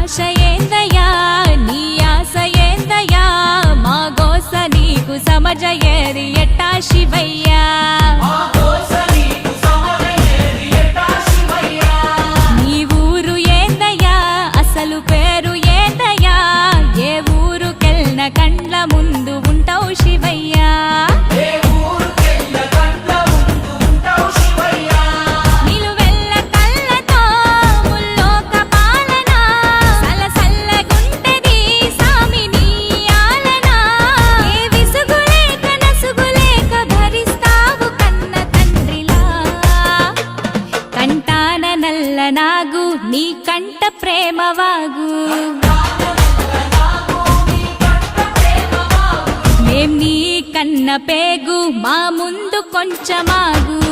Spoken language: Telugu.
ఆశ ఏందయ్యా నీ ఆశ ఏందయ్యా మా గోస నీకు సమజయేది ఎట్టా శివయ్యా నీ ఊరు ఏందయ్యా అసలు పేరు ఏందయ్యా ఏ ఊరుకెళ్ళిన కండ్ల ముందు ఉంటావు శివయ్యా నాగు నీ కంట ప్రేమవాగు మేం నీ కన్న పేగు మా ముందు కొంచెమాగు